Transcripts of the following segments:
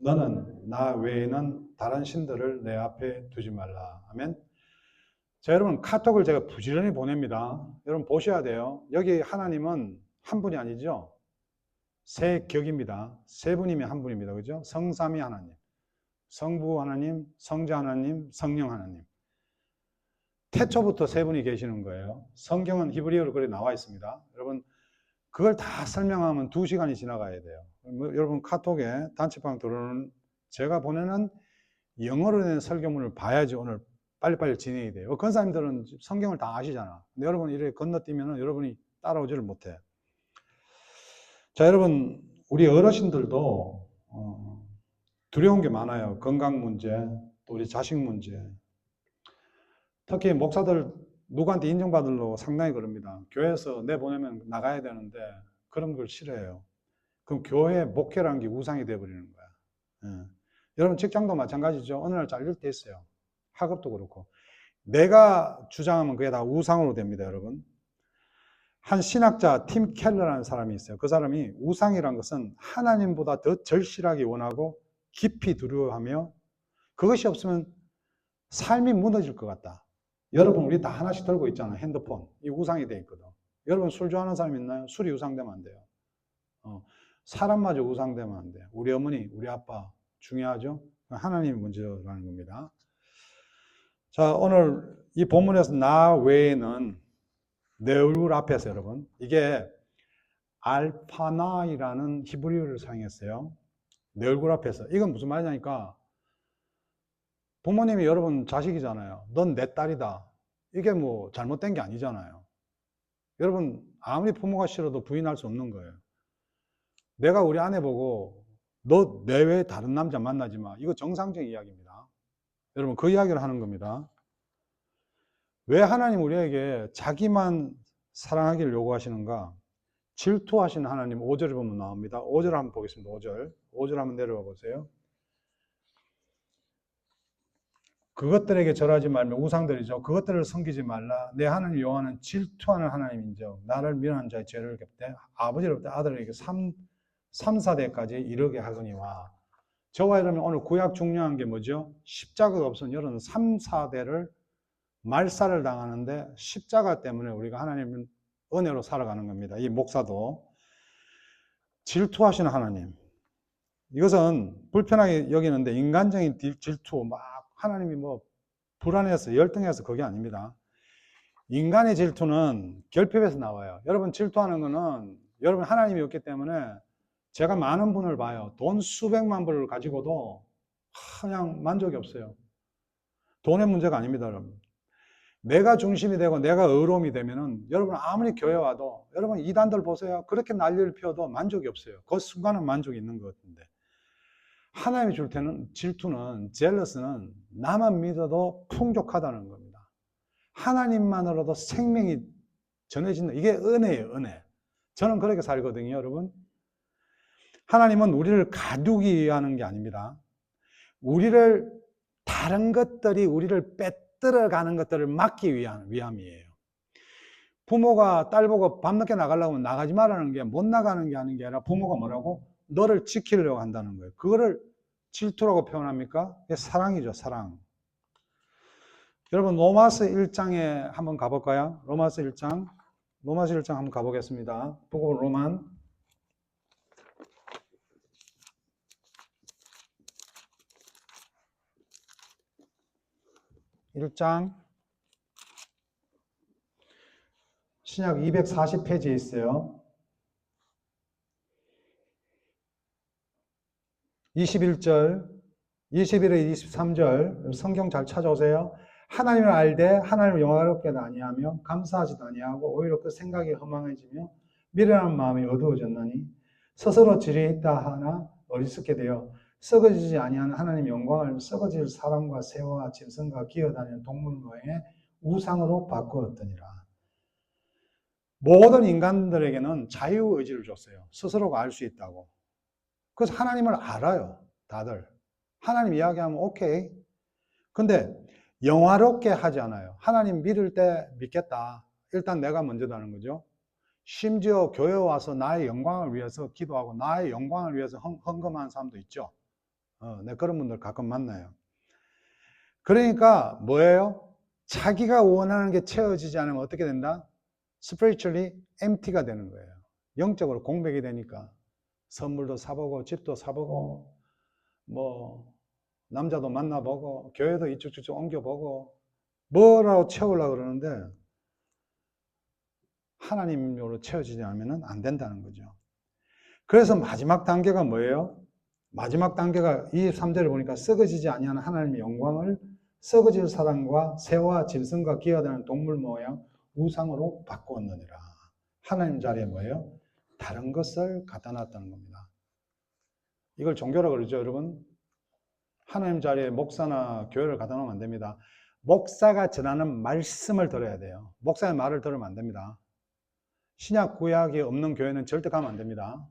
너는 나 외에는 다른 신들을 내 앞에 두지 말라. 아멘. 자, 여러분, 카톡을 제가 부지런히 보냅니다. 여러분 보셔야 돼요. 여기 하나님은 한 분이 아니죠. 세 격입니다. 세 분이면 한 분입니다. 그죠? 성삼위 하나님, 성부 하나님, 성자 하나님, 성령 하나님. 태초부터 세 분이 계시는 거예요. 성경은 히브리어로 그렇게 나와 있습니다. 여러분, 그걸 다 설명하면 2시간이 지나가야 돼요. 여러분, 카톡에 단체방 들어오는 제가 보내는 영어로 된 설교문을 봐야지 오늘 빨리빨리 진행이 돼요. 권사님들은 성경을 다 아시잖아. 근데 여러분 이렇게 건너뛰면 여러분이 따라오지를 못해. 자, 여러분, 우리 어르신들도 두려운 게 많아요. 건강 문제, 또 우리 자식 문제. 특히 목사들 누구한테 인정받으려고 상당히 그럽니다. 교회에서 내보내면 나가야 되는데 그런 걸 싫어해요. 그럼 교회 목회라는 게 우상이 되어버리는 거야. 예. 여러분 직장도 마찬가지죠. 어느 날 잘릴 때 있어요. 학업도 그렇고. 내가 주장하면 그게 다 우상으로 됩니다, 여러분. 한 신학자 팀 켈러라는 사람이 있어요. 그 사람이 우상이란 것은 하나님보다 더 절실하게 원하고 깊이 두려워하며 그것이 없으면 삶이 무너질 것 같다. 여러분 우리 다 하나씩 들고 있잖아요. 핸드폰. 이 우상이 돼 있거든. 여러분 술 좋아하는 사람 있나요? 술이 우상되면 안 돼요. 사람마저 우상되면 안 돼요. 우리 어머니, 우리 아빠 중요하죠? 하나님이 먼저라는 겁니다. 자, 오늘 이 본문에서 나 외에는 내 얼굴 앞에서 여러분 이게 알파나이라는 히브리어를 사용했어요. 내 얼굴 앞에서. 이건 무슨 말이냐니까 부모님이 여러분 자식이잖아요. 넌 내 딸이다. 이게 뭐 잘못된 게 아니잖아요. 여러분 아무리 부모가 싫어도 부인할 수 없는 거예요. 내가 우리 아내 보고 너 내 외에 다른 남자 만나지 마. 이거 정상적인 이야기입니다. 여러분 그 이야기를 하는 겁니다. 왜 하나님 우리에게 자기만 사랑하기를 요구하시는가? 질투하시는 하나님 5절을 보면 나옵니다. 5절 한번 보겠습니다. 5절 한번 내려와 보세요. 그것들에게 절하지 말며 우상들이죠. 그것들을 섬기지 말라. 내 하나님 여호와는 질투하는 하나님인즉 나를 미워하는 자의 죄를 갚되 아버지로부터 아들에게 3, 4대까지 이르게 하거니와. 저와 여러분 오늘 구약 중요한 게 뭐죠? 십자가가 없으면 여러분 3, 4대를 말살을 당하는데 십자가 때문에 우리가 하나님 은혜로 살아가는 겁니다. 이 목사도 질투하시는 하나님. 이것은 불편하게 여기는데 인간적인 질투, 막 하나님이 뭐 불안해서 열등해서 그게 아닙니다. 인간의 질투는 결핍에서 나와요. 여러분 질투하는 거는 여러분 하나님이 없기 때문에 제가 많은 분을 봐요. 돈 수백만 불을 가지고도 그냥 만족이 없어요. 돈의 문제가 아닙니다, 여러분. 내가 중심이 되고 내가 의로움이 되면은 여러분 아무리 교회 와도 여러분 이단들 보세요. 그렇게 난리를 피워도 만족이 없어요. 그 순간은 만족이 있는 것 같은데 하나님이 줄 때는 질투는 젤러스는 나만 믿어도 풍족하다는 겁니다. 하나님만으로도 생명이 전해진다. 이게 은혜예요, 은혜. 저는 그렇게 살거든요, 여러분. 하나님은 우리를 가두기 위한 게 아닙니다. 우리를 다른 것들이 우리를 빼들어가는 것들을 막기 위함이에요. 부모가 딸 보고 밤늦게 나가려고 하면 나가지 말라는 게 못 나가는 게 아닌 게 아니라 부모가 뭐라고? 너를 지키려고 한다는 거예요. 그거를 질투라고 표현합니까? 그게 사랑이죠, 사랑. 여러분 로마서 1장에 한번 가볼까요? 로마서 1장 한번 가보겠습니다. 보고 로만 1장 신약 240페이지에 있어요. 21절, 21에 23절 성경 잘 찾아오세요. 하나님을 알되 하나님을 영화롭게 아니하며 감사하지도 아니하고 오히려 그 생각이 허망해지며 미련한 마음이 어두워졌나니 스스로 지혜있다 하나 어리석게 되어 썩어지지 아니하는 하나님 영광을 썩어질 사람과 새와 짐승과 기어다니는 동물 모양의 우상으로 바꾸었더니라. 모든 인간들에게는 자유의지를 줬어요. 스스로가 알 수 있다고. 그래서 하나님을 알아요. 다들. 하나님 이야기하면 오케이. 근데 영화롭게 하지 않아요. 하나님 믿을 때 믿겠다. 일단 내가 먼저다는 거죠. 심지어 교회 와서 나의 영광을 위해서 기도하고 나의 영광을 위해서 헌금하는 사람도 있죠. 내 그런 분들 가끔 만나요. 그러니까 뭐예요? 자기가 원하는 게 채워지지 않으면 어떻게 된다? spiritually empty가 되는 거예요. 영적으로 공백이 되니까 선물도 사보고 집도 사보고 뭐 남자도 만나보고 교회도 이쪽저쪽 옮겨보고 뭐라고 채우려고 그러는데 하나님으로 채워지지 않으면 안 된다는 거죠. 그래서 마지막 단계가 뭐예요? 마지막 단계가 23절을 보니까 썩어지지 아니하는 하나님의 영광을 썩어질 사람과 새와 짐승과 기어다니는 동물 모양 우상으로 바꾸었느니라. 하나님 자리에 뭐예요? 다른 것을 갖다 놨다는 겁니다. 이걸 종교라고 그러죠, 여러분? 하나님 자리에 목사나 교회를 갖다 놓으면 안 됩니다. 목사가 전하는 말씀을 들어야 돼요. 목사의 말을 들으면 안 됩니다. 신약 구약이 없는 교회는 절대 가면 안 됩니다.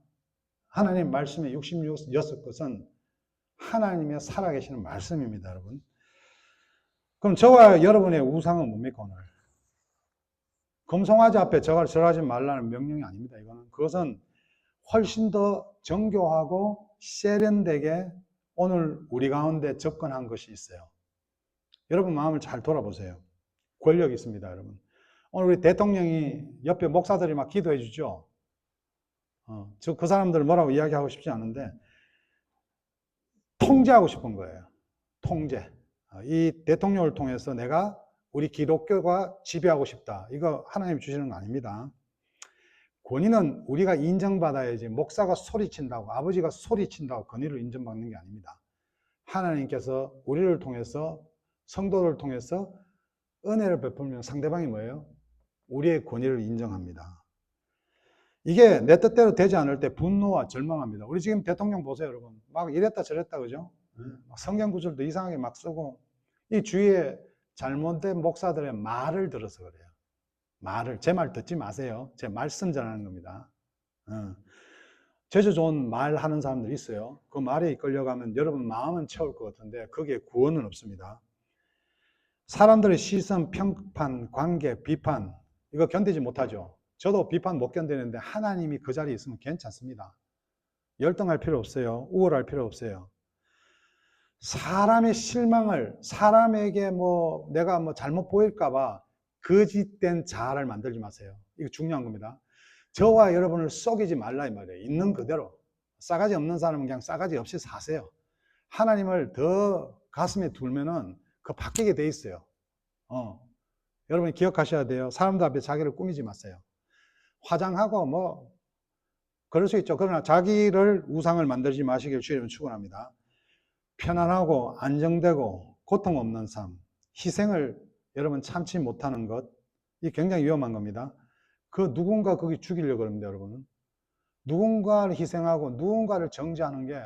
하나님 말씀의 66것은 하나님의 살아계시는 말씀입니다, 여러분. 그럼 저와 여러분의 우상은 뭡니까, 오늘? 금송아지 앞에 절하지 말라는 명령이 아닙니다, 이거는. 그것은 훨씬 더 정교하고 세련되게 오늘 우리 가운데 접근한 것이 있어요. 여러분 마음을 잘 돌아보세요. 권력이 있습니다, 여러분. 오늘 우리 대통령이 옆에 목사들이 막 기도해 주죠. 그 사람들 뭐라고 이야기하고 싶지 않은데 통제하고 싶은 거예요. 통제. 이 대통령을 통해서 내가 우리 기독교가 지배하고 싶다. 이거 하나님 주시는 거 아닙니다. 권위는 우리가 인정받아야지 목사가 소리친다고 아버지가 소리친다고 권위를 인정받는 게 아닙니다. 하나님께서 우리를 통해서 성도를 통해서 은혜를 베풀면 상대방이 뭐예요? 우리의 권위를 인정합니다. 이게 내 뜻대로 되지 않을 때 분노와 절망합니다. 우리 지금 대통령 보세요, 여러분. 막 이랬다 저랬다, 그죠? 성경 구절도 이상하게 막 쓰고, 이 주위에 잘못된 목사들의 말을 들어서 그래요. 제 말 듣지 마세요. 제 말씀 전하는 겁니다. 제주 좋은 말 하는 사람들 있어요. 그 말에 이끌려가면 여러분 마음은 채울 것 같은데 거기에 구원은 없습니다. 사람들의 시선, 평판, 관계, 비판 이거 견디지 못하죠. 저도 비판 못 견디는데 하나님이 그 자리에 있으면 괜찮습니다. 열등할 필요 없어요. 우월할 필요 없어요. 사람의 실망을 사람에게 내가 잘못 보일까봐 거짓된 자아를 만들지 마세요. 이거 중요한 겁니다. 저와 여러분을 속이지 말라 이 말이에요. 있는 그대로. 싸가지 없는 사람은 그냥 싸가지 없이 사세요. 하나님을 더 가슴에 두면은 그 바뀌게 돼 있어요. 여러분이 기억하셔야 돼요. 사람들 앞에 자기를 꾸미지 마세요. 화장하고 그럴 수 있죠. 그러나 자기를 우상을 만들지 마시길 주님은 축원합니다. 편안하고 안정되고 고통 없는 삶, 희생을 여러분 참지 못하는 것, 이 굉장히 위험한 겁니다. 누군가 거기 죽이려고 합니다, 여러분은. 누군가를 희생하고 누군가를 정죄하는 게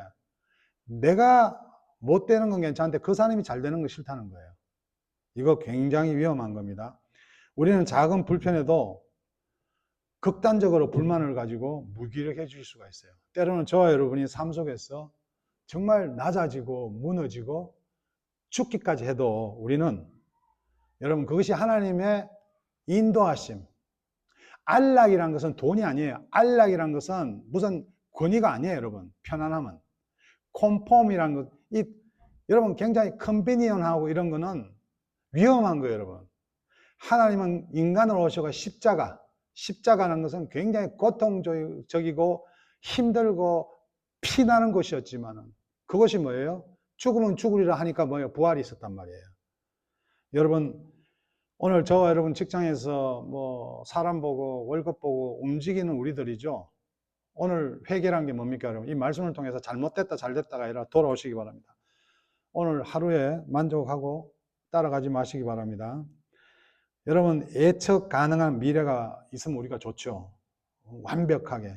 내가 못 되는 건 괜찮은데 그 사람이 잘 되는 건 싫다는 거예요. 이거 굉장히 위험한 겁니다. 우리는 작은 불편에도 극단적으로 불만을 가지고 무기력해질 수가 있어요. 때로는 저와 여러분이 삶 속에서 정말 낮아지고 무너지고 죽기까지 해도 우리는 여러분 그것이 하나님의 인도하심. 안락이라는 것은 돈이 아니에요. 안락이라는 것은 무슨 권위가 아니에요, 여러분. 편안함은. 콤폼이라는 것, 여러분 굉장히 컨비니언하고 이런 거는 위험한 거예요, 여러분. 하나님은 인간으로 오셔가 십자가라는 것은 굉장히 고통적이고 힘들고 피나는 것이었지만은 그것이 뭐예요? 죽으면 죽으리라 하니까 뭐예요? 부활이 있었단 말이에요. 여러분 오늘 저와 여러분 직장에서 사람 보고 월급 보고 움직이는 우리들이죠. 오늘 회개란 게 뭡니까, 여러분? 이 말씀을 통해서 잘못됐다 잘됐다가 아니라 돌아오시기 바랍니다. 오늘 하루에 만족하고 따라가지 마시기 바랍니다. 여러분 예측 가능한 미래가 있으면 우리가 좋죠. 완벽하게.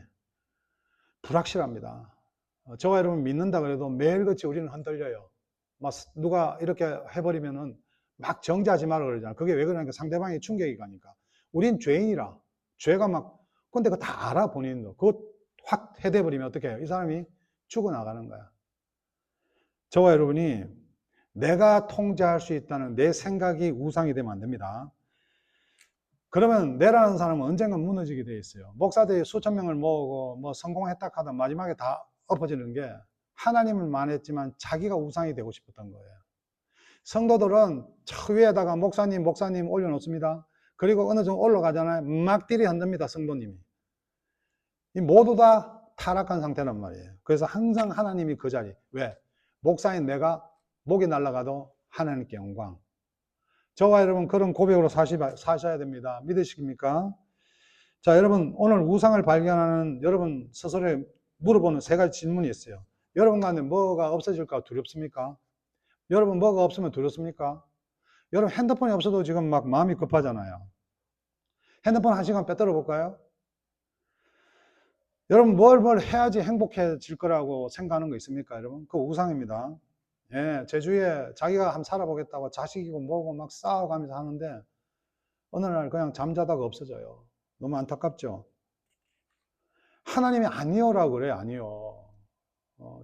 불확실합니다. 저와 여러분 믿는다 그래도 매일같이 우리는 흔들려요. 누가 이렇게 해버리면은 막 정죄하지 말라 그러잖아. 그게 왜 그러냐니까 상대방이 충격이 가니까. 우린 죄인이라. 죄가 근데 그거 다 알아, 본인도. 그거 확 해대버리면 어떻게 해요? 이 사람이 죽어나가는 거야. 저와 여러분이 내가 통제할 수 있다는 내 생각이 우상이 되면 안 됩니다. 그러면 내라는 사람은 언젠간 무너지게 돼 있어요. 목사들이 수천 명을 모으고 성공했다 하다 마지막에 다 엎어지는 게 하나님을 만했지만 자기가 우상이 되고 싶었던 거예요. 성도들은 저 위에다가 목사님 올려놓습니다. 그리고 어느 정도 올라가잖아요. 막 띠리 흔듭니다. 성도님이. 모두 다 타락한 상태란 말이에요. 그래서 항상 하나님이 그 자리. 왜? 목사인 내가 목이 날아가도 하나님께 영광. 저와 여러분 그런 고백으로 사셔야 됩니다. 믿으십니까? 자, 여러분 오늘 우상을 발견하는 여러분 스스로에 물어보는 세 가지 질문이 있어요. 여러분 가운데 뭐가 없어질까 두렵습니까? 여러분 뭐가 없으면 두렵습니까? 여러분 핸드폰이 없어도 지금 막 마음이 급하잖아요. 핸드폰 한 시간 빼들어 볼까요? 여러분 뭘 해야지 행복해질 거라고 생각하는 거 있습니까? 여러분 그거 우상입니다. 예, 제 주위에 자기가 한번 살아보겠다고 자식이고 뭐고 막 싸워가면서 하는데 어느 날 그냥 잠자다가 없어져요. 너무 안타깝죠? 하나님이 아니오라고 그래요. 아니요.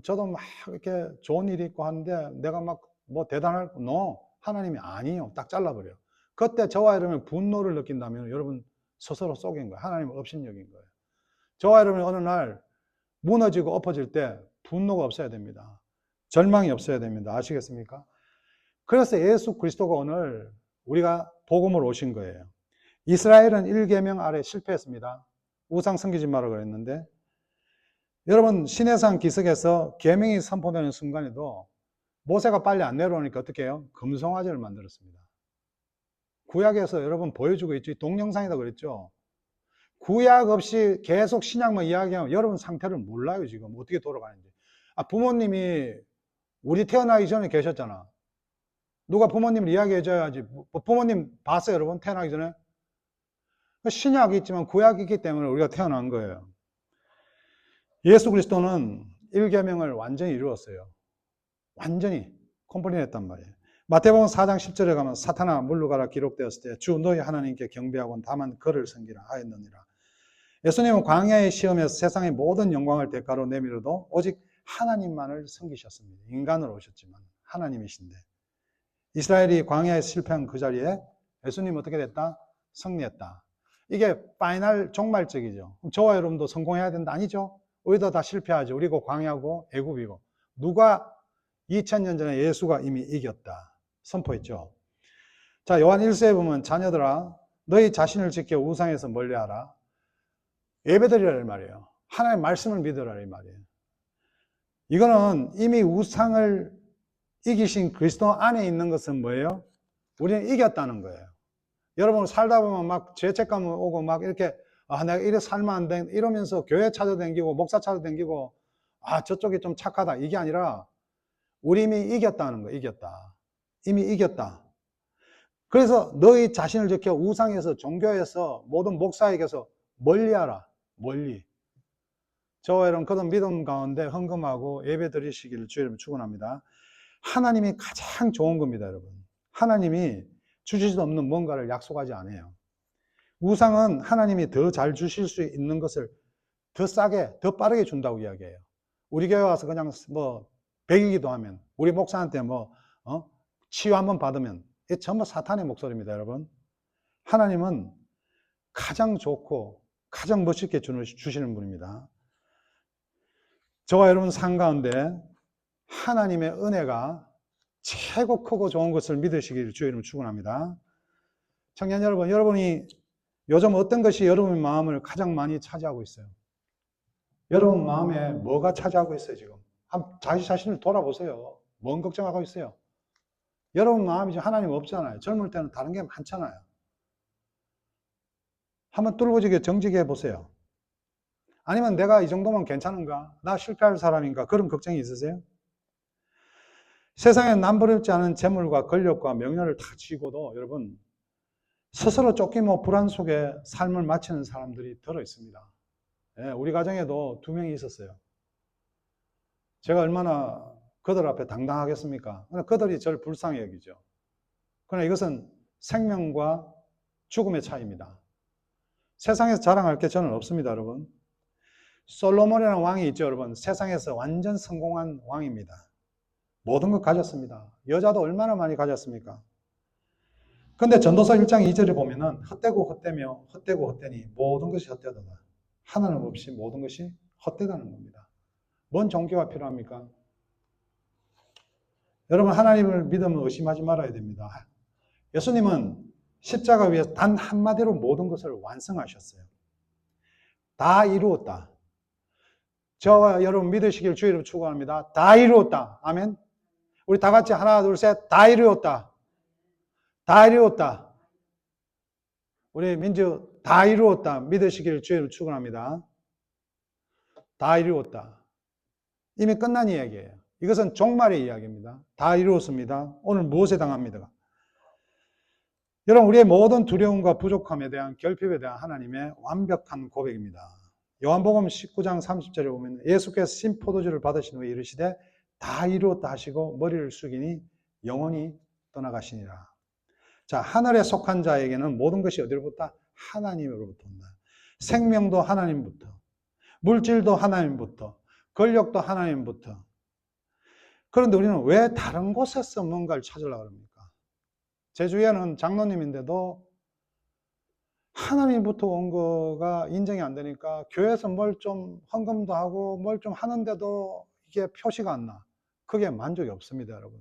저도 막 이렇게 좋은 일이 있고 하는데 내가 막 뭐 대단할 거 no. 하나님이 아니요. 딱 잘라버려요. 그때 저와 여러분이 분노를 느낀다면 여러분 스스로 속인 거예요. 하나님을 업신여긴 거예요. 저와 여러분이 어느 날 무너지고 엎어질 때 분노가 없어야 됩니다. 절망이 없어야 됩니다. 아시겠습니까? 그래서 예수 그리스도가 오늘 우리가 복음을 오신 거예요. 이스라엘은 1계명 아래 실패했습니다. 우상 섬기지 마라 그랬는데 여러분 시내산 기슭에서 계명이 선포되는 순간에도 모세가 빨리 안 내려오니까 어떻게 해요? 금송아지를 만들었습니다. 구약에서 여러분 보여주고 있죠. 동영상이다 그랬죠. 구약 없이 계속 신약만 이야기하면 여러분 상태를 몰라요. 지금 어떻게 돌아가는지. 부모님이 우리 태어나기 전에 계셨잖아. 누가 부모님을 이야기해줘야지. 부모님 봤어요 여러분? 태어나기 전에? 신약이 있지만 구약이 있기 때문에 우리가 태어난 거예요. 예수 그리스도는 1계명을 완전히 이루었어요. 완전히 컴플릿 했단 말이에요. 마태복음 4장 10절에 가면 사탄아 물러가라 기록되었을 때 주 너희 하나님께 경배하고 다만 그를 섬기라 하였느니라. 예수님은 광야의 시험에서 세상의 모든 영광을 대가로 내밀어도 오직 하나님만을 섬기셨습니다. 인간으로 오셨지만 하나님이신데 이스라엘이 광야에 실패한 그 자리에 예수님 어떻게 됐다? 승리했다. 이게 파이널 종말적이죠. 저와 여러분도 성공해야 된다 아니죠? 우리도 다 실패하죠. 우리고 광야고 애굽이고 누가 2000년 전에 예수가 이미 이겼다 선포했죠. 자, 요한 1서에 보면 자녀들아 너희 자신을 지켜 우상에서 멀리하라. 예배드리라는 말이에요. 하나님의 말씀을 믿으라는 말이에요. 이거는 이미 우상을 이기신 그리스도 안에 있는 것은 뭐예요? 우리는 이겼다는 거예요. 여러분 살다 보면 막 죄책감 오고 막 이렇게 내가 이래 살면 안 돼 이러면서 교회 찾아다니고 목사 찾아다니고 저쪽이 좀 착하다 이게 아니라 우리 이미 이겼다는 거예요. 이겼다. 이미 이겼다. 그래서 너희 자신을 지켜 우상에서 종교에서 모든 목사에게서 멀리하라. 멀리. 저와 여러분 그런 믿음 가운데 헌금하고 예배 드리시기를 주님을 축원합니다. 하나님이 가장 좋은 겁니다, 여러분. 하나님이 주실 수 없는 뭔가를 약속하지 않아요. 우상은 하나님이 더 잘 주실 수 있는 것을 더 싸게, 더 빠르게 준다고 이야기해요. 우리 교회 와서 그냥 뭐 100일기도 하면 우리 목사한테 치유 한번 받으면 이게 전부 사탄의 목소리입니다, 여러분. 하나님은 가장 좋고 가장 멋있게 주시는 분입니다. 저와 여러분 삶 가운데 하나님의 은혜가 최고 크고 좋은 것을 믿으시기를 주의 이름으로 축원합니다. 청년 여러분, 여러분이 요즘 어떤 것이 여러분의 마음을 가장 많이 차지하고 있어요? 여러분 마음에 뭐가 차지하고 있어요, 지금? 자기 자신을 돌아보세요. 뭔 걱정하고 있어요? 여러분 마음이 지금 하나님 없잖아요. 젊을 때는 다른 게 많잖아요. 한번 뚫어지게 정직해 보세요. 아니면 내가 이 정도면 괜찮은가? 나 실패할 사람인가? 그런 걱정이 있으세요? 세상에 남부럽지 않은 재물과 권력과 명예를 다 쥐고도 여러분 스스로 쫓기며 불안 속에 삶을 마치는 사람들이 들어 있습니다. 예, 우리 가정에도 2명이 있었어요. 제가 얼마나 그들 앞에 당당하겠습니까? 그들이 저를 불쌍히 여기죠. 그러나 이것은 생명과 죽음의 차이입니다. 세상에서 자랑할 게 저는 없습니다, 여러분. 솔로몬이라는 왕이 있죠, 여러분. 세상에서 완전 성공한 왕입니다. 모든 걸 가졌습니다. 여자도 얼마나 많이 가졌습니까? 근데 전도서 1장 2절에 보면은 헛되고 헛되며 헛되고 헛되니 모든 것이 헛되도다. 하나님 없이 모든 것이 헛되다는 겁니다. 뭔 종교가 필요합니까? 여러분 하나님을 믿으면 의심하지 말아야 됩니다. 예수님은 십자가 위에서 단 한마디로 모든 것을 완성하셨어요. 다 이루었다. 저와 여러분 믿으시길 주의 이름으로 축원합니다. 다 이루었다. 아멘. 우리 다 같이 하나 둘 셋 다 이루었다. 다 이루었다. 우리 민주 다 이루었다. 믿으시길 주의 이름으로 축원합니다. 다 이루었다. 이미 끝난 이야기예요. 이것은 종말의 이야기입니다. 다 이루었습니다. 오늘 무엇에 당합니다? 여러분 우리의 모든 두려움과 부족함에 대한 결핍에 대한 하나님의 완벽한 고백입니다. 요한복음 19장 30절에 보면 예수께서 신포도주를 받으신 후에 이르시되 다 이루었다 하시고 머리를 숙이니 영혼이 떠나가시니라. 자, 하늘에 속한 자에게는 모든 것이 어디로부터? 하나님으로부터 온다. 생명도 하나님부터, 물질도 하나님부터, 권력도 하나님부터. 그런데 우리는 왜 다른 곳에서 뭔가를 찾으려고 합니까? 제 주위에는 장로님인데도 하나님부터 온 거가 인정이 안 되니까 교회에서 뭘 좀 헌금도 하고 뭘 좀 하는데도 이게 표시가 안 나. 그게 만족이 없습니다, 여러분.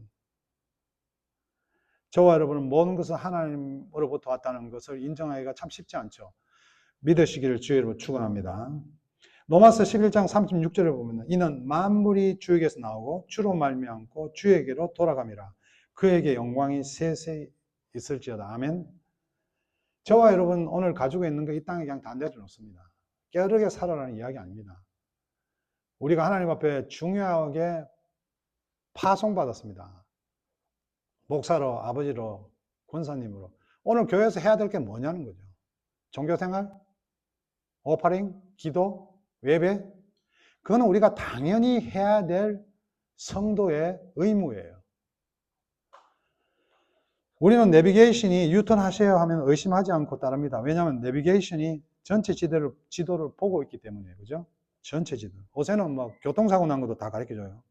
저와 여러분은 모든 것은 하나님으로부터 왔다는 것을 인정하기가 참 쉽지 않죠. 믿으시기를 주의 이름으로 축원합니다. 로마서 11장 36절에 보면 이는 만물이 주에게서 나오고 주로 말미암고 주에게로 돌아감이라. 그에게 영광이 세세 있을지어다. 아멘. 저와 여러분 오늘 가지고 있는 거 이 땅에 그냥 다 내려놓습니다. 게으르게 살아라는 이야기 아닙니다. 우리가 하나님 앞에 중요하게 파송받았습니다. 목사로, 아버지로, 권사님으로. 오늘 교회에서 해야 될 게 뭐냐는 거죠. 종교생활, 오파링, 기도, 예배. 그거는 우리가 당연히 해야 될 성도의 의무예요. 우리는 내비게이션이 유턴하세요 하면 의심하지 않고 따릅니다. 왜냐하면 내비게이션이 전체 지도를 보고 있기 때문에, 그죠? 전체 지도. 요새는 뭐 교통사고 난 것도 다 가르쳐줘요.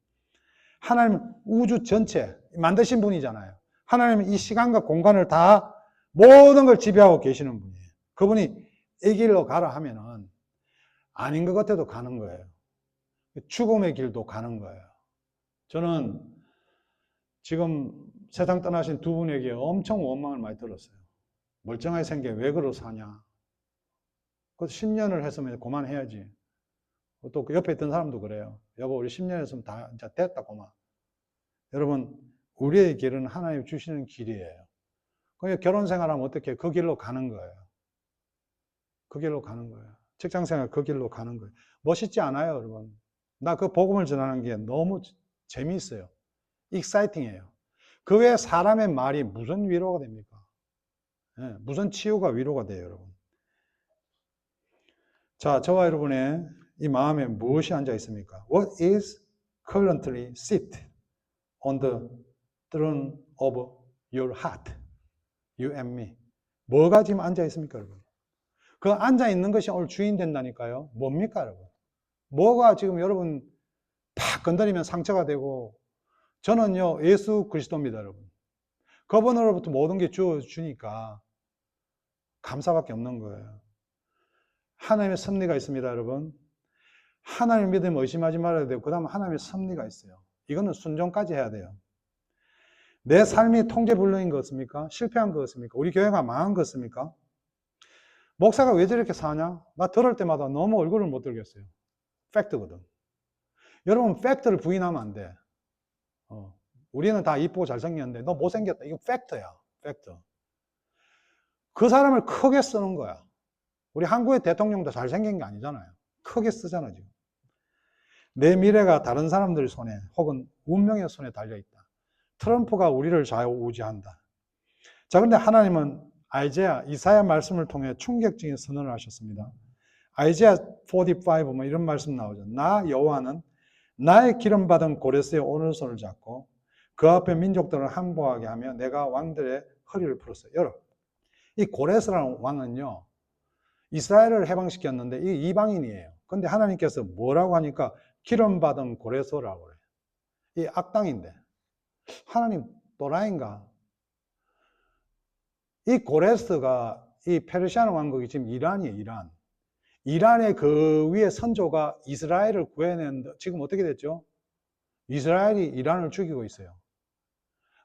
하나님은 우주 전체 만드신 분이잖아요. 하나님은 이 시간과 공간을 다 모든 걸 지배하고 계시는 분이에요. 그분이 이 길로 가라 하면은 아닌 것 같아도 가는 거예요. 죽음의 길도 가는 거예요. 저는 지금 세상 떠나신 두 분에게 엄청 원망을 많이 들었어요. 멀쩡하게 생겨 왜 그러 사냐. 그 10년을 했으면 그만해야지. 또 옆에 있던 사람도 그래요. 여보 우리 10년 했으면 다 이제 됐다 그만. 여러분 우리의 길은 하나님 주시는 길이에요. 그러니까 결혼 생활하면 어떻게 그 길로 가는 거예요. 그 길로 가는 거예요. 직장 생활 그 길로 가는 거예요. 멋있지 않아요, 여러분? 나 그 복음을 전하는 게 너무 재미있어요. 익사이팅해요. 그 외에 사람의 말이 무슨 위로가 됩니까? 네, 무슨 치유가 위로가 돼요, 여러분? 자, 저와 여러분의 이 마음에 무엇이 앉아 있습니까? What is currently sit on the throne of your heart? You and me. 뭐가 지금 앉아 있습니까, 여러분? 그 앉아 있는 것이 오늘 주인 된다니까요. 뭡니까, 여러분? 뭐가 지금 여러분 팍 건드리면 상처가 되고, 저는요, 예수 그리스도입니다, 여러분. 그분으로부터 모든 게 주니까 감사밖에 없는 거예요. 하나님의 섭리가 있습니다, 여러분. 하나님을 믿으면 의심하지 말아야 되고, 그 다음 하나님의 섭리가 있어요. 이거는 순종까지 해야 돼요. 내 삶이 통제불능인 것 같습니까? 실패한 것 같습니까? 우리 교회가 망한 것 같습니까? 목사가 왜 저렇게 사냐? 나 들을 때마다 너무 얼굴을 못 들겠어요. 팩트거든. 여러분, 팩트를 부인하면 안 돼. 우리는 다 이쁘고 잘생겼는데 너 못생겼다. 이거 팩트야. 팩트. 그 사람을 크게 쓰는 거야. 우리 한국의 대통령도 잘생긴 게 아니잖아요. 크게 쓰잖아, 지금. 내 미래가 다른 사람들 손에 혹은 운명의 손에 달려있다. 트럼프가 우리를 좌우지한다. 자, 그런데 하나님은 이사야 말씀을 통해 충격적인 선언을 하셨습니다. 아이자야 45 보면 이런 말씀 나오죠. 나 여호와는 나의 기름받은 고레스의 오른손을 잡고 그 앞에 민족들을 항복하게 하며 내가 왕들의 허리를 풀었어요. 여러분, 이 고레스라는 왕은요, 이스라엘을 해방시켰는데 이 이방인이에요. 근데 하나님께서 뭐라고 하니까 기름받은 고레스라고 그래요. 이 악당인데. 하나님 또라이인가? 이 고레스가 이 페르시아 왕국이 지금 이란이에요, 이란. 이란의 그 위에 선조가 이스라엘을 구해내는데 지금 어떻게 됐죠? 이스라엘이 이란을 죽이고 있어요.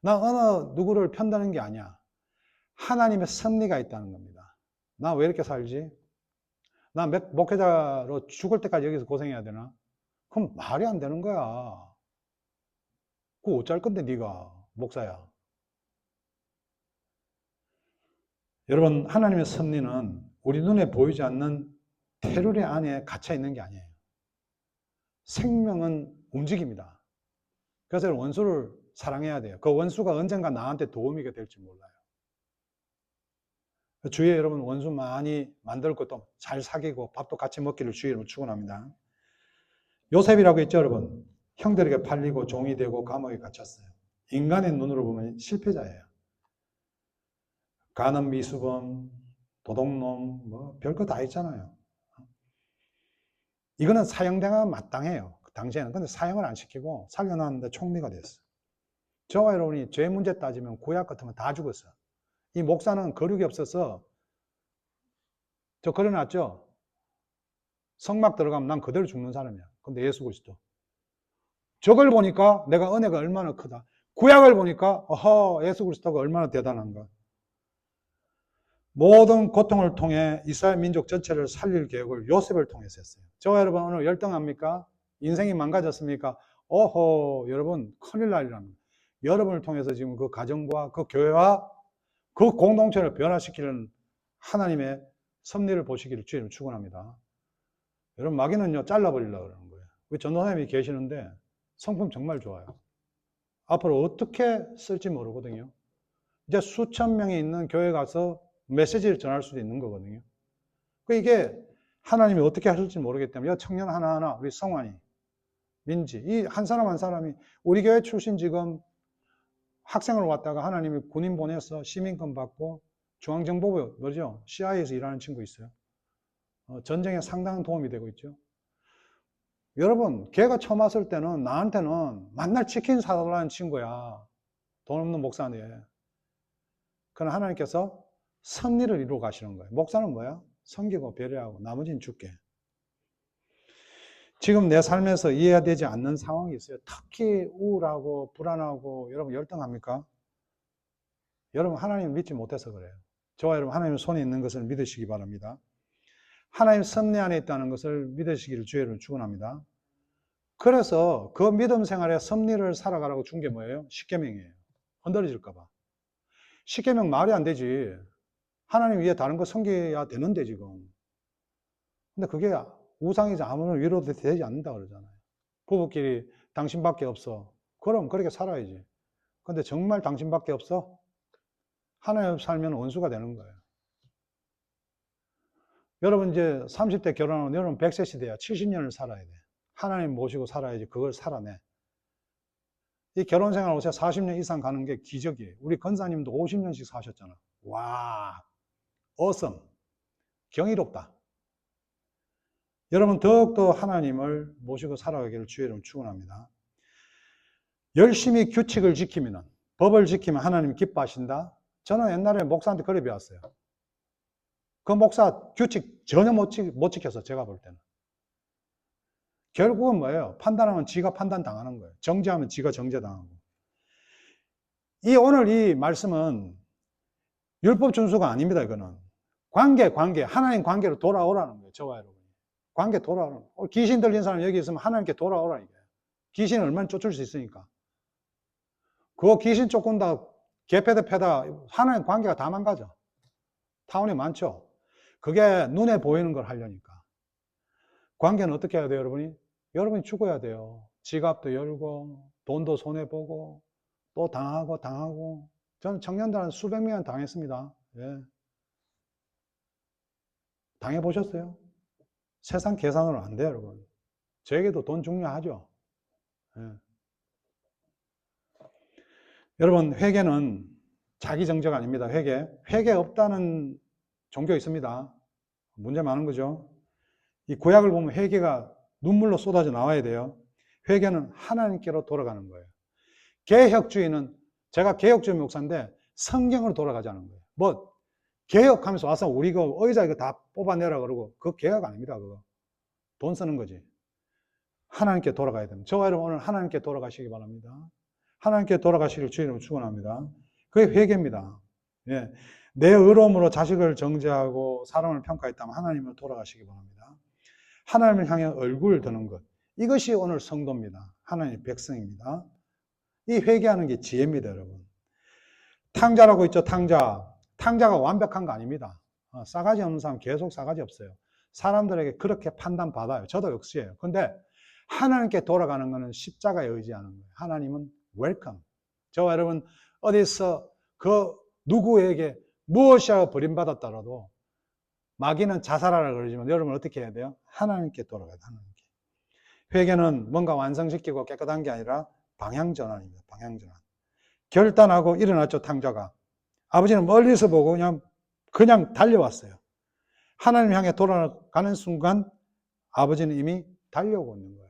나 어느 누구를 편다는 게 아니야. 하나님의 섭리가 있다는 겁니다. 나 왜 이렇게 살지? 나 목회자로 죽을 때까지 여기서 고생해야 되나? 그럼 말이 안 되는 거야. 그거 어쩔 건데 네가 목사야. 여러분, 하나님의 섭리는 우리 눈에 보이지 않는 테두리 안에 갇혀 있는 게 아니에요. 생명은 움직입니다. 그래서 원수를 사랑해야 돼요. 그 원수가 언젠가 나한테 도움이 될지 몰라요. 주위에 여러분 원수 많이 만들고 또 잘 사귀고 밥도 같이 먹기를 주의 이름으로 축원합니다. 요셉이라고 했죠, 여러분. 형들에게 팔리고 종이 되고 감옥에 갇혔어요. 인간의 눈으로 보면 실패자예요. 간음, 미수범, 도둑놈, 뭐 별거 다 있잖아요. 이거는 사형당하면 마땅해요. 그 당시에는. 근데 사형을 안 시키고 살려놨는데 총리가 됐어. 저와 여러분이 죄 문제 따지면 구약 같으면 다 죽었어. 이 목사는 거룩이 없어서 저 그려놨죠? 성막 들어가면 난 그대로 죽는 사람이야. 근데 예수 그리스도. 저걸 보니까 내가 은혜가 얼마나 크다. 구약을 보니까 어허 예수 그리스도가 얼마나 대단한가. 모든 고통을 통해 이스라엘 민족 전체를 살릴 계획을 요셉을 통해서 했어요. 저와 여러분 오늘 열등합니까? 인생이 망가졌습니까? 오호 여러분 큰일 날 일입니다. 여러분을 통해서 지금 그 가정과 그 교회와 그 공동체를 변화시키는 하나님의 섭리를 보시기를 주님을 축원합니다. 여러분 마귀는요 잘라버리려고 그러는 거예요. 우리 전도사님이 계시는데 성품 정말 좋아요. 앞으로 어떻게 쓸지 모르거든요. 이제 수천 명이 있는 교회 가서 메시지를 전할 수도 있는 거거든요. 이게 하나님이 어떻게 하실지 모르기 때문에 청년 하나하나 우리 성환이, 민지 이 한 사람 한 사람이 우리 교회 출신 지금 학생을 왔다가 하나님이 군인 보내서 시민권 받고 중앙정보부 뭐죠? CIA에서 일하는 친구 있어요. 전쟁에 상당한 도움이 되고 있죠. 여러분 걔가 처음 왔을 때는 나한테는 맨날 치킨 사달라는 친구야. 돈 없는 목사인데. 그러나 하나님께서 섭리를 이루어 가시는 거예요. 목사는 뭐야? 섬기고 배려하고 나머지는 줄게. 지금 내 삶에서 이해가 되지 않는 상황이 있어요. 특히 우울하고 불안하고 여러분 열등합니까? 여러분 하나님 믿지 못해서 그래요. 저와 여러분 하나님 손에 있는 것을 믿으시기 바랍니다. 하나님 섭리 안에 있다는 것을 믿으시기를 주의 이름으로 축원합니다. 그래서 그 믿음 생활에 섭리를 살아가라고 준 게 뭐예요? 십계명이에요. 흔들어질까 봐. 십계명 말이 안 되지. 하나님 위에 다른 거 섬겨야 되는데 지금. 근데 그게 우상이지 아무런 위로도 되지 않는다 그러잖아요. 부부끼리 당신밖에 없어. 그럼 그렇게 살아야지. 근데 정말 당신밖에 없어? 하나님 살면 원수가 되는 거예요. 여러분 이제 30대 결혼하면 여러분 100세 시대야. 70년을 살아야 돼. 하나님 모시고 살아야지 그걸 살아내. 이 결혼 생활 요새 40년 이상 가는 게 기적이에요. 우리 건사님도 50년씩 사셨잖아. 와, awesome. 경이롭다. 여러분 더욱더 하나님을 모시고 살아가기를 주의 이름으로 축원합니다. 열심히 규칙을 지키면 법을 지키면 하나님 기뻐하신다. 저는 옛날에 목사한테 그래 배웠어요. 그 목사 규칙 전혀 못 지켜서 제가 볼 때는. 결국은 뭐예요? 판단하면 지가 판단 당하는 거예요. 정죄하면 지가 정죄당하고. 오늘 이 말씀은 율법 준수가 아닙니다. 이거는 관계 하나님 관계로 돌아오라는 거예요. 저와 여러분. 관계 돌아오라는 거예요. 귀신 들린 사람 여기 있으면 하나님께 돌아오라는 거예요. 귀신을 얼마나 쫓을 수 있으니까. 그거 귀신 쫓군다 개패다 패다 하나님 관계가 다 망가져. 타운이 많죠. 그게 눈에 보이는 걸 하려니까. 관계는 어떻게 해야 돼요, 여러분이? 여러분이 죽어야 돼요. 지갑도 열고 돈도 손해보고 또 당하고 저는 청년들한 수백 명은 당했습니다. 예. 당해보셨어요? 세상 계산으로 안 돼요, 여러분. 저에게도 돈 중요하죠. 예. 여러분 회개는 자기 정죄가 아닙니다. 회개 없다는 종교 있습니다. 문제 많은 거죠. 이 구약을 보면 회개가 눈물로 쏟아져 나와야 돼요. 회개는 하나님께로 돌아가는 거예요. 개혁주의는 제가 개혁주의 목사인데 성경으로 돌아가자는 거예요. 뭐 개혁하면서 와서 우리 그 의자 이거 다 뽑아내라 그러고 그거 개혁 아닙니다. 그거 돈 쓰는 거지. 하나님께 돌아가야 됩니다. 저와 여러분 오늘 하나님께 돌아가시기 바랍니다. 하나님께 돌아가시길 주의 이름으로 축원합니다. 그게 회개입니다. 예. 내 의로움으로 자식을 정죄하고 사람을 평가했다면 하나님으로 돌아가시기 바랍니다. 하나님을 향해 얼굴을 드는 것. 이것이 오늘 성도입니다. 하나님의 백성입니다. 이 회개하는 게 지혜입니다, 여러분. 탕자라고 있죠, 탕자. 탕자가 완벽한 거 아닙니다. 싸가지 없는 사람 계속 싸가지 없어요. 사람들에게 그렇게 판단받아요. 저도 역시예요. 근데 하나님께 돌아가는 것은 십자가에 의지하는 거예요. 하나님은 웰컴. 저와 여러분 어디서 그 누구에게 무엇이야 버림받았더라도 마귀는 자살하라 그러지만 여러분 어떻게 해야 돼요? 하나님께 돌아가야 돼요. 하나님께. 회개는 뭔가 완성시키고 깨끗한 게 아니라 방향전환입니다. 방향전환. 결단하고 일어났죠, 탕자가. 아버지는 멀리서 보고 그냥 달려왔어요. 하나님 향해 돌아가는 순간 아버지는 이미 달려오고 있는 거예요.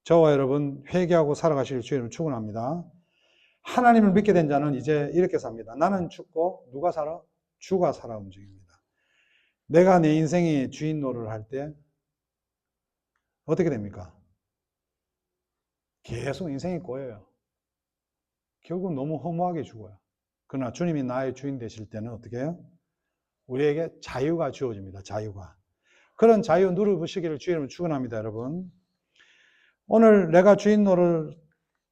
저와 여러분 회개하고 살아가실 주님을 축원합니다. 하나님을 믿게 된 자는 이제 이렇게 삽니다. 나는 죽고 누가 살아? 주가 살아 움직입니다. 내가 내 인생의 주인 노릇을 할 때 어떻게 됩니까? 계속 인생이 꼬여요. 결국 너무 허무하게 죽어요. 그러나 주님이 나의 주인 되실 때는 어떻게 해요? 우리에게 자유가 주어집니다. 자유가. 그런 자유 누려보시기를 주님을 축원합니다, 여러분. 오늘 내가 주인 노릇을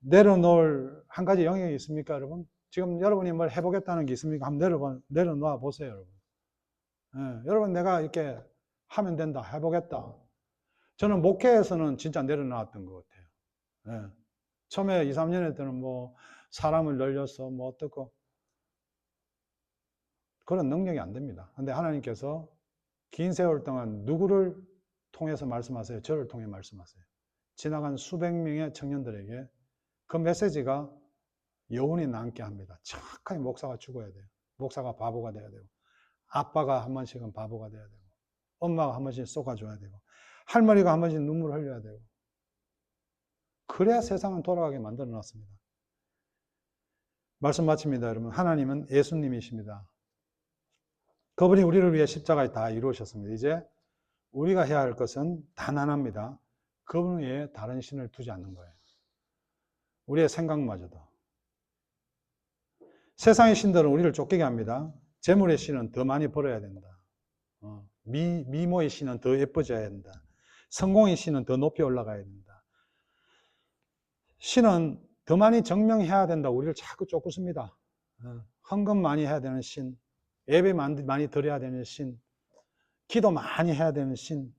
내려놓을 한 가지 영역이 있습니까, 여러분? 지금 여러분이 뭘 해보겠다는 게 있습니까? 한번 내려놓아 보세요, 여러분. 예, 여러분, 내가 이렇게 하면 된다, 해보겠다. 저는 목회에서는 진짜 내려놓았던 것 같아요. 예. 처음에 2, 3년 때는 뭐 사람을 늘려서 뭐 어떻고 그런 능력이 안 됩니다. 근데 하나님께서 긴 세월 동안 누구를 통해서 말씀하세요? 저를 통해 말씀하세요. 지나간 수백 명의 청년들에게 그 메시지가 여운이 남게 합니다. 정확하게 목사가 죽어야 돼요. 목사가 바보가 돼야 되고, 아빠가 한 번씩은 바보가 돼야 되고, 엄마가 한 번씩 쏟아줘야 되고, 할머니가 한 번씩 눈물을 흘려야 되고, 그래야 세상은 돌아가게 만들어 놨습니다. 말씀 마칩니다, 여러분. 하나님은 예수님이십니다. 그분이 우리를 위해 십자가에 다 이루셨습니다. 이제 우리가 해야 할 것은 단 하나입니다. 그분 외에 다른 신을 두지 않는 거예요. 우리의 생각마저도. 세상의 신들은 우리를 쫓기게 합니다. 재물의 신은 더 많이 벌어야 된다. 미모의 신은 더 예뻐져야 된다. 성공의 신은 더 높이 올라가야 된다. 신은 더 많이 증명해야 된다. 우리를 자꾸 쫓습니다. 헌금 많이 해야 되는 신, 예배 많이 드려야 되는 신, 기도 많이 해야 되는 신,